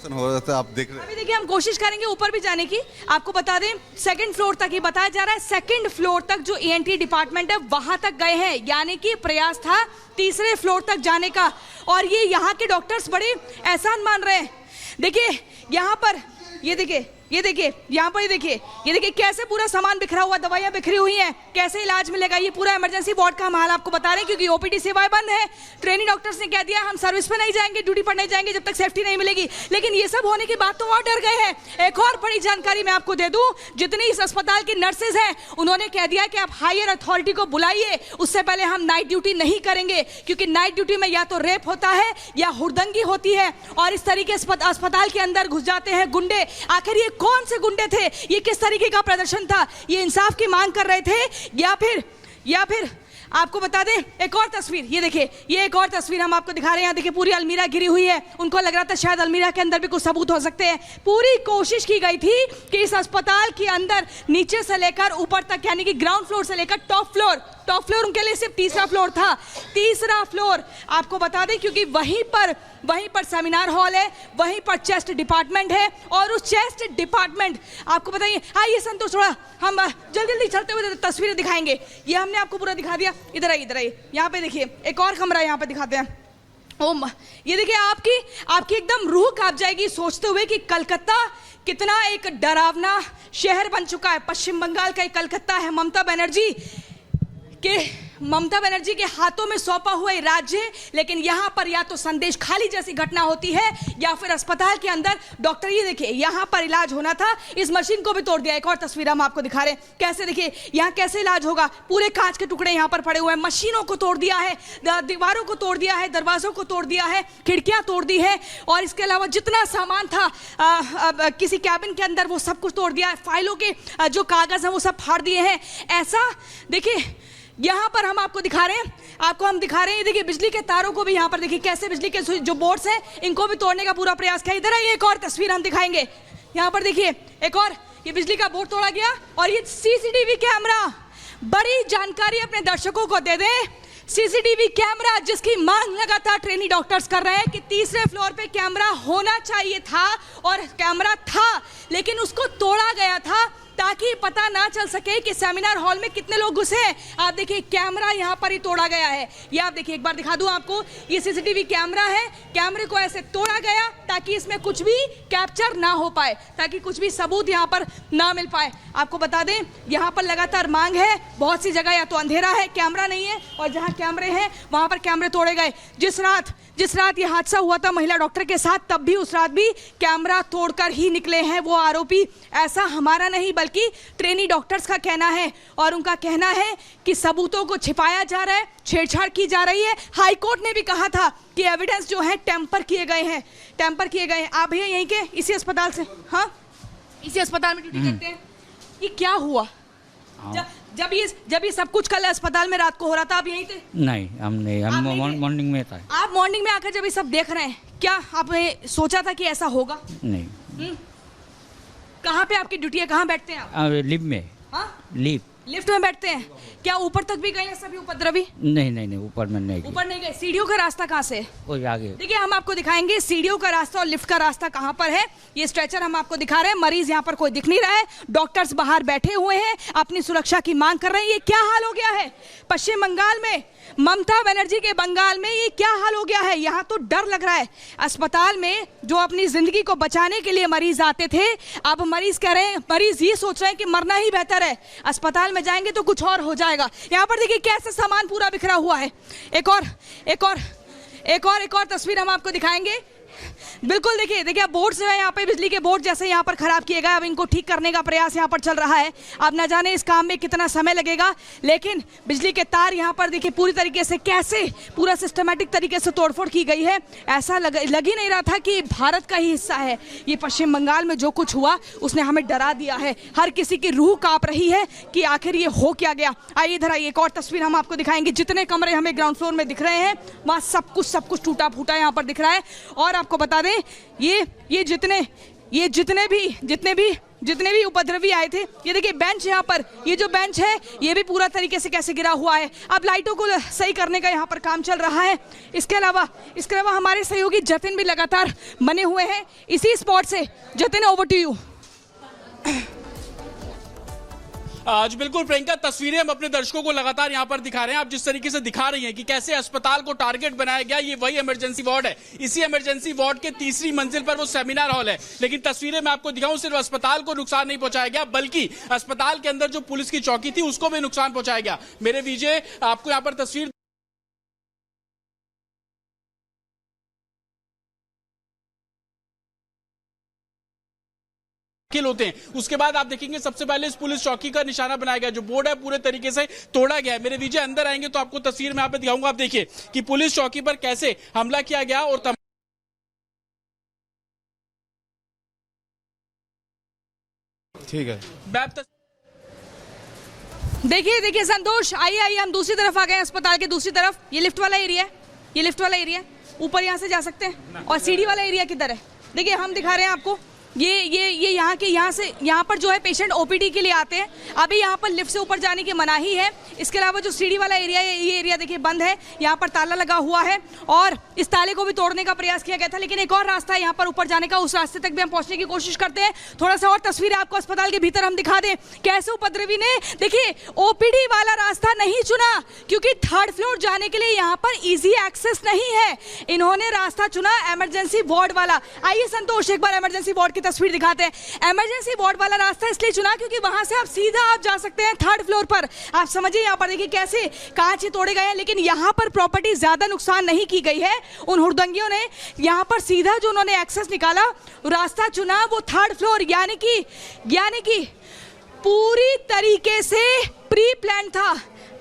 Construction हो रहा था, आप देख रहे हैं। अभी देखिए हम कोशिश करेंगे ऊपर भी जाने की। आपको बता दें सेकंड फ्लोर तक ही बताया जा रहा है, सेकंड फ्लोर तक जो ENT डिपार्टमेंट है वहां तक गए हैं, यानी कि प्रयास था तीसरे फ्लोर तक जाने का। और ये यहाँ के डॉक्टर्स बड़े एहसान मान रहे हैं। देखिए यहाँ पर ये देखिए यहाँ पर ये देखिए कैसे पूरा सामान बिखरा हुआ, दवाइयाँ बिखरी हुई हैं, कैसे इलाज मिलेगा। ये पूरा इमरजेंसी वार्ड का हम हाल आपको बता रहे हैं क्योंकि OPD सेवाएं बंद है। ट्रेनिंग डॉक्टर्स ने कह दिया हम सर्विस पे नहीं जाएंगे, ड्यूटी पर नहीं जाएंगे जब तक सेफ्टी नहीं मिलेगी। लेकिन ये सब होने के बाद तो और डर गए हैं। एक और बड़ी जानकारी मैं आपको दे दूं, जितनी इस अस्पताल की नर्सेज हैं उन्होंने कह दिया कि आप हायर अथॉरिटी को बुलाइए, उससे पहले हम नाइट ड्यूटी नहीं करेंगे क्योंकि नाइट ड्यूटी में या तो रेप होता है या हुड़दंगी होती है और इस तरीके से अस्पताल के अंदर घुस जाते हैं गुंडे। आखिर ये कौन से गुंडे थे, ये किस तरीके का प्रदर्शन था, ये इंसाफ की मांग कर रहे थे या फिर आपको बता दें एक और तस्वीर, ये देखिए ये एक और तस्वीर हम आपको दिखा रहे हैं। यहाँ देखिए पूरी अलमीरा गिरी हुई है, उनको लग रहा था शायद अलमीरा के अंदर भी कुछ सबूत हो सकते हैं। पूरी कोशिश की गई थी कि इस अस्पताल के अंदर नीचे से लेकर ऊपर तक यानी कि ग्राउंड फ्लोर से लेकर टॉप फ्लोर उनके लिए सिर्फ तीसरा फ्लोर था। तीसरा फ्लोर आपको बता दें क्योंकि वहीं पर सेमिनार हॉल है, वहीं पर चेस्ट डिपार्टमेंट है और उस चेस्ट डिपार्टमेंट आपको बताइए। आइए संतोष थोड़ा हम जल्दी चलते हुए तस्वीरें दिखाएंगे। ये हमने आपको पूरा दिखा दिया। इधर आइए यहाँ पे देखिए एक और कमरा यहाँ पे दिखाते हैं। ये देखिए आपकी एकदम रूह कांप जाएगी सोचते हुए कि कलकत्ता कितना एक डरावना शहर बन चुका है। पश्चिम बंगाल का एक कलकत्ता है, ममता बनर्जी के हाथों में सौंपा हुआ राज्य, लेकिन यहाँ पर या तो संदेश खाली जैसी घटना होती है या फिर अस्पताल के अंदर डॉक्टर, ये देखिए यहाँ पर इलाज होना था, इस मशीन को भी तोड़ दिया। एक और तस्वीर हम आपको दिखा रहे हैं, कैसे देखिए यहाँ कैसे इलाज होगा। पूरे कांच के टुकड़े यहाँ पर पड़े हुए हैं, मशीनों को तोड़ दिया है, दीवारों को तोड़ दिया है, दरवाजों को तोड़ दिया है, खिड़कियाँ तोड़ दी है और इसके अलावा जितना सामान था किसी कैबिन के अंदर वो सब कुछ तोड़ दिया है। फाइलों के जो कागज हैं वो सब फाड़ दिए हैं। ऐसा देखिए यहाँ पर हम आपको दिखा रहे हैं, ये देखिए बिजली के तारों को भी यहाँ पर देखिए कैसे बिजली के जो बोर्ड्स हैं इनको भी तोड़ने का पूरा प्रयास किया। इधर आइए एक और तस्वीर हम दिखाएंगे। यहाँ पर देखिए एक और ये बिजली का बोर्ड तोड़ा गया और ये CCTV कैमरा, बड़ी जानकारी अपने दर्शकों को दे दें। CCTV कैमरा जिसकी मांग लगातार ट्रेनी डॉक्टर्स कर रहे हैं कि तीसरे फ्लोर पे कैमरा होना चाहिए था और कैमरा था, लेकिन उसको तोड़ा गया था ताकि पता ना चल सके कि सेमिनार हॉल में कितने लोग घुसे हैं। आप देखिए कैमरा यहाँ पर ही तोड़ा गया है। ये आप देखिए एक बार दिखा दूं आपको, ये CCTV कैमरा है, कैमरे को ऐसे तोड़ा गया ताकि इसमें कुछ भी कैप्चर ना हो पाए, ताकि कुछ भी सबूत यहाँ पर ना मिल पाए। आपको बता दें यहाँ पर लगातार मांग है, बहुत सी जगह या तो अंधेरा है, कैमरा नहीं है और जहाँ कैमरे हैं वहाँ पर कैमरे तोड़े गए। जिस रात ये हादसा हुआ था महिला डॉक्टर के साथ, तब भी उस रात भी कैमरा तोड़कर ही निकले हैं वो आरोपी। ऐसा हमारा नहीं बल्कि ट्रेनी डॉक्टर्स का कहना है और उनका कहना है कि सबूतों को छिपाया जा रहा है, छेड़छाड़ की जा रही है। हाई कोर्ट ने भी कहा था कि एविडेंस जो है टेम्पर किए गए हैं। आप भैया यहीं के इसी अस्पताल से? हाँ, इसी अस्पताल में ड्यूटी करते हैं। ये क्या हुआ जब ये सब कुछ कल अस्पताल में रात को हो रहा था, आप यहीं थे? नहीं, हम नहीं, हम मॉर्निंग में था। आप मॉर्निंग में आकर जब ये सब देख रहे हैं, क्या आपने सोचा था कि ऐसा होगा? नहीं। कहाँ पे आपकी ड्यूटी है, कहाँ बैठते हैं आप? लिफ्ट में। हाँ, लिफ्ट में बैठते हैं। क्या ऊपर तक भी गए हैं सभी उपद्रवी? नहीं, ऊपर में नहीं। ऊपर नहीं गए। सीढ़ियों का रास्ता कहाँ से? वो आगे। देखिए हम आपको दिखाएंगे सीढ़ियों का रास्ता और लिफ्ट का रास्ता कहाँ पर है। ये स्ट्रेचर हम आपको दिखा रहे हैं, मरीज यहाँ पर कोई दिख नहीं रहा है, डॉक्टर्स बाहर बैठे हुए हैं, अपनी सुरक्षा की मांग कर रहे हैं। ये क्या हाल हो गया है पश्चिम बंगाल में, ममता बनर्जी के बंगाल में, ये क्या हाल हो गया है। यहाँ तो डर लग रहा है। अस्पताल में जो अपनी जिंदगी को बचाने के लिए मरीज आते थे, अब मरीज कह रहे हैं, मरीज ये सोच रहे हैं कि मरना ही बेहतर है, अस्पताल में जाएंगे तो कुछ और हो जाएगा। यहाँ पर देखिए कैसे सामान पूरा बिखरा हुआ है। एक और तस्वीर हम आपको दिखाएंगे। बिल्कुल देखिए आप बोर्ड से है, यहाँ पे बिजली के बोर्ड जैसे यहाँ पर खराब किए गए, अब इनको ठीक करने का प्रयास यहाँ पर चल रहा है। अब ना जाने इस काम में कितना समय लगेगा, लेकिन बिजली के तार यहाँ पर देखिए पूरी तरीके से कैसे पूरा सिस्टमेटिक तरीके से तोड़फोड़ की गई है। ऐसा लग ही नहीं रहा था कि भारत का ही हिस्सा है ये। पश्चिम बंगाल में जो कुछ हुआ उसने हमें डरा दिया है, हर किसी की रूह कांप रही है कि आखिर ये हो क्या गया। आइए इधर आइए, एक और तस्वीर हम आपको दिखाएंगे। जितने कमरे हमें ग्राउंड फ्लोर में दिख रहे हैं वहाँ सब कुछ टूटा फूटा यहाँ पर दिख रहा है। और आपको बता दें ये ये जितने भी उपद्रवी आए थे, ये देखिए बेंच यहाँ पर, ये जो बेंच है ये भी पूरा तरीके से कैसे गिरा हुआ है। अब लाइटों को सही करने का यहाँ पर काम चल रहा है। इसके अलावा हमारे सहयोगी जतिन भी लगातार बने हुए हैं इसी स्पॉट से। Jatin, over to you. आज बिल्कुल प्रियंका, तस्वीरें हम अपने दर्शकों को लगातार यहां पर दिखा रहे हैं। आप जिस तरीके से दिखा रही हैं कि कैसे अस्पताल को टारगेट बनाया गया, ये वही इमरजेंसी वार्ड है। इसी इमरजेंसी वार्ड के तीसरी मंजिल पर वो सेमिनार हॉल है। लेकिन तस्वीरें मैं आपको दिखाऊं, सिर्फ अस्पताल को नुकसान नहीं पहुंचाया गया, बल्कि अस्पताल के अंदर जो पुलिस की चौकी थी उसको भी नुकसान पहुंचाया गया। मेरे विजय, आपको यहाँ पर तस्वीर होते हैं, उसके बाद आप देखेंगे सबसे पहले इस पुलिस चौकी का निशाना बनाया गया, जो बोर्ड है पूरे तरीके से तोड़ा गया है। मेरे विजय अंदर आएंगे तो आपको तस्वीर में यहाँ पे दिखाऊंगा। आप देखिए कि पुलिस चौकी पर कैसे हमला किया गया और ठीक है। देखिए संतोष, आइए हम दूसरी तरफ आ गए, अस्पताल के दूसरी तरफ। ये लिफ्ट वाला एरिया, ऊपर यहाँ से जा सकते हैं। और सीढ़ी वाला एरिया किधर है? देखिए हम दिखा रहे हैं आपको। ये यहाँ पर जो है पेशेंट ओपीडी के लिए आते हैं। अभी यहाँ पर लिफ्ट से ऊपर जाने की मनाही है। इसके अलावा जो सीढ़ी वाला एरिया है, ये एरिया देखिए बंद है, यहाँ पर ताला लगा हुआ है और इस ताले को भी तोड़ने का प्रयास किया गया था। लेकिन एक और रास्ता है यहाँ पर ऊपर जाने का, उस रास्ते तक भी हम पहुँचने की कोशिश करते हैं। थोड़ा सा और तस्वीर आपको अस्पताल के भीतर हम दिखा दें, कैसे उपद्रवी ने देखिए ओपीडी वाला रास्ता नहीं चुना, क्योंकि थर्ड फ्लोर जाने के लिए यहाँ पर ईजी एक्सेस नहीं है। इन्होंने रास्ता चुना इमरजेंसी वार्ड वाला। आइए संतोष, एक बार इमरजेंसी वार्ड तस्वीर दिखाते हैं। इमरजेंसी वार्ड वाला रास्ता इसलिए चुना क्योंकि वहां से आप सीधा जा सकते हैं थर्ड फ्लोर पर। आप समझिए, यहाँ पर देखिए कैसे कांच तोड़े गए हैं, लेकिन यहाँ पर प्रॉपर्टी ज्यादा नुकसान नहीं की गई है। उन हुड़दंगियों ने यहाँ पर सीधा जो उन्होंने एक्सेस निकाला, रास्ता चुना वो थर्ड फ्लोर, यानी कि पूरी तरीके से प्री प्लान था।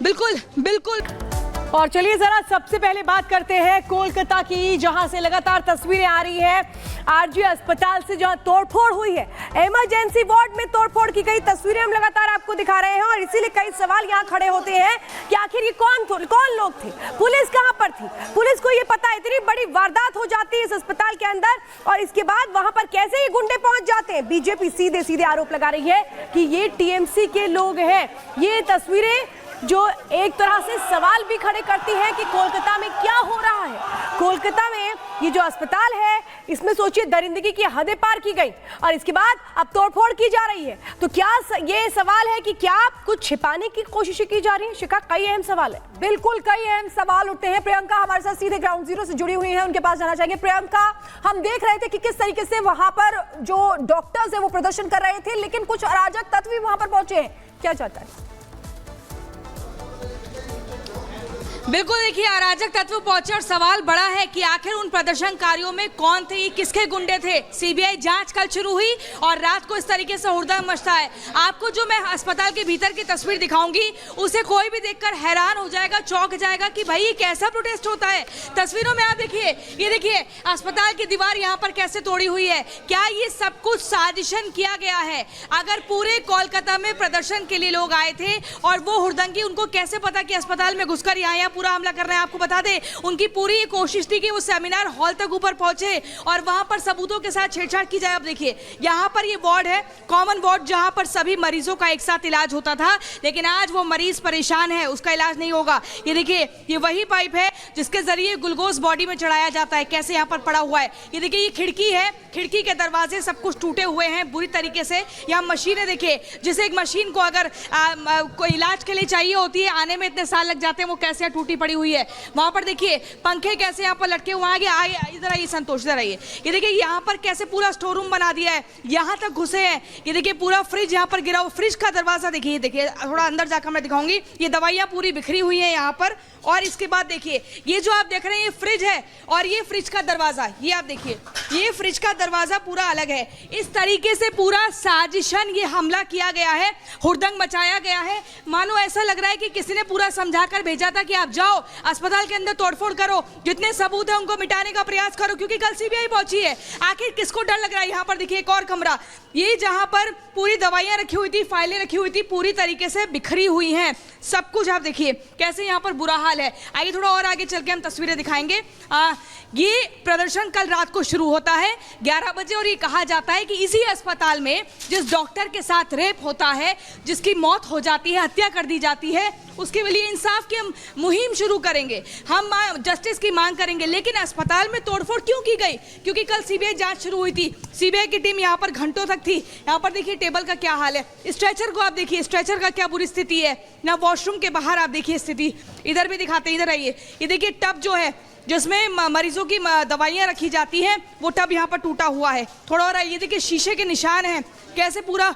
बिल्कुल। और चलिए जरा सबसे पहले बात करते हैं कोलकाता की, जहां से लगातार तस्वीरें आ रही हैं आरजी अस्पताल से, जहां तोड़फोड़ हुई है। इमरजेंसी वार्ड में तोड़फोड़ की गई तस्वीरें हम लगातार आपको दिखा रहे हैं और इसीलिए कई सवाल यहां खड़े होते हैं कि आखिर ये कौन लोग थे, पुलिस कहां पर थी। पुलिस को ये पता है इतनी बड़ी वारदात हो जाती है इस अस्पताल के अंदर, और इसके बाद वहां पर कैसे ये गुंडे पहुंच जाते हैं। बीजेपी सीधे आरोप लगा रही है कि ये टीएमसी के लोग हैं। ये तस्वीरें जो एक तरह से सवाल भी खड़े करती है कि कोलकाता में क्या हो रहा है। कोलकाता में ये जो अस्पताल है, इसमें सोचिए दरिंदगी की हदें पार की गई और इसके बाद अब तोड़फोड़ की जा रही है। तो क्या ये सवाल है कि क्या कुछ छिपाने की कोशिशें की जा रही है? शिखा, कई अहम सवाल है। बिल्कुल, कई अहम सवाल उठते हैं। प्रियंका हमारे साथ सीधे ग्राउंड जीरो से जुड़ी हुई है, उनके पास जाना चाहेंगे। प्रियंका, हम देख रहे थे कि किस तरीके से वहां पर जो डॉक्टर्स है वो प्रदर्शन कर रहे थे, लेकिन कुछ अराजक तत्व भी वहां पर पहुंचे हैं। क्या चाहता है? बिल्कुल, देखिए अराजक तत्व पहुंचे और सवाल बड़ा है कि आखिर उन प्रदर्शनकारियों में कौन थे, किसके गुंडे थे। सीबीआई जांच कल शुरू हुई और रात को इस तरीके से हुड़दंग मचता है। आपको जो मैं अस्पताल के भीतर की तस्वीर दिखाऊंगी, उसे कोई भी देखकर हैरान हो जाएगा, चौंक जाएगा कि भाई ये कैसा प्रोटेस्ट होता है। तस्वीरों में आप देखिए, ये देखिए अस्पताल की दीवार यहाँ पर कैसे तोड़ी हुई है। क्या ये सब कुछ साजिशन किया गया है? अगर पूरे कोलकाता में प्रदर्शन के लिए लोग आए थे और वो हुड़दंगी, उनको कैसे पता कि अस्पताल में घुसकर यहाँ पूरा हमला कर रहे हैं? आपको बता दें, उनकी पूरी कोशिश थी कि वो सेमिनार हॉल तक ऊपर पहुंचे और वहां पर सबूतों के साथ छेड़छाड़ की जाए। अब देखिए यहां पर ये वार्ड है, कॉमन वार्ड, जहां पर सभी मरीजों का एक साथ इलाज होता था, लेकिन आज वो मरीज परेशान है, उसका इलाज नहीं होगा। ये देखिए, ये वही पाइप है जिसके जरिए ग्लूकोज बॉडी में चढ़ाया जाता है, कैसे यहाँ पर पड़ा हुआ है। ये देखिए, ये खिड़की है, खिड़की के दरवाजे सब कुछ टूटे हुए हैं बुरी तरीके से। यहाँ मशीनें देखिए, जिसे एक मशीन को अगर कोई इलाज के लिए चाहिए होती है, आने में इतने साल लग जाते हैं, वो कैसे टूटी पड़ी हुई है। वहां पर देखिए पंखे कैसे यहाँ पर लटके हुए हैं। इधर आइए संतोष, इधर आइए। ये देखिए यहाँ पर कैसे पूरा स्टोर रूम बना दिया है, यहाँ तक घुसे हैं। ये देखिए पूरा फ्रिज यहाँ पर गिरा हुआ, फ्रिज का दरवाजा देखिए, थोड़ा अंदर जाकर मैं दिखाऊंगी। ये दवाइयाँ पूरी बिखरी हुई है यहाँ पर। और इसके बाद देखिए, ये जो आप देख रहे हैं ये फ्रिज है और ये फ्रिज का दरवाजा, ये आप देखिए, ये फ्रिज का दरवाजा पूरा अलग है। इस तरीके से पूरा साजिशन ये हमला किया गया है, हुड़दंग मचाया गया है। मानो ऐसा लग रहा है कि किसी ने पूरा समझाकर भेजा था कि आप जाओ अस्पताल के अंदर तोड़फोड़ करो, जितने सबूत है उनको मिटाने का प्रयास करो, क्योंकि कल सीबीआई पहुंची है। आखिर किसको डर लग रहा है? यहाँ पर देखिए एक और कमरा, ये जहां पर पूरी दवाइयां रखी हुई थी, फाइलें रखी हुई थी, पूरी तरीके से बिखरी हुई हैं, सब कुछ आप देखिए कैसे यहाँ पर बुरा हाल है। आइए थोड़ा और आगे चल के हम तस्वीरें दिखाएंगे। ये प्रदर्शन कल रात को शुरू होता है 11 बजे और ये कहा जाता है कि इसी अस्पताल में जिस डॉक्टर के साथ रेप होता है, जिसकी मौत हो जाती है, हत्या कर दी जाती है, उसके लिए इंसाफ की हम मुहिम शुरू करेंगे, हम जस्टिस की मांग करेंगे। लेकिन अस्पताल में तोड़फोड़ क्यों की गई? क्योंकि कल सीबीआई जांच शुरू हुई थी, सीबीआई की टीम यहाँ पर घंटों तक थी। यहाँ पर देखिए टेबल का क्या हाल है, स्ट्रेचर को आप देखिए, स्ट्रेचर का क्या बुरी स्थिति है ना, वॉशरूम के बाहर आप देखिए स्थिति, इधर भी दिखाते हैं, इधर आइए, ये देखिए टब जो है जिसमें मरीजों की दवाइयां रखी जाती हैं, वो टब यहाँ पर टूटा हुआ है। थोड़ा और आइए, देखिए शीशे के निशान हैं, कैसे पूरा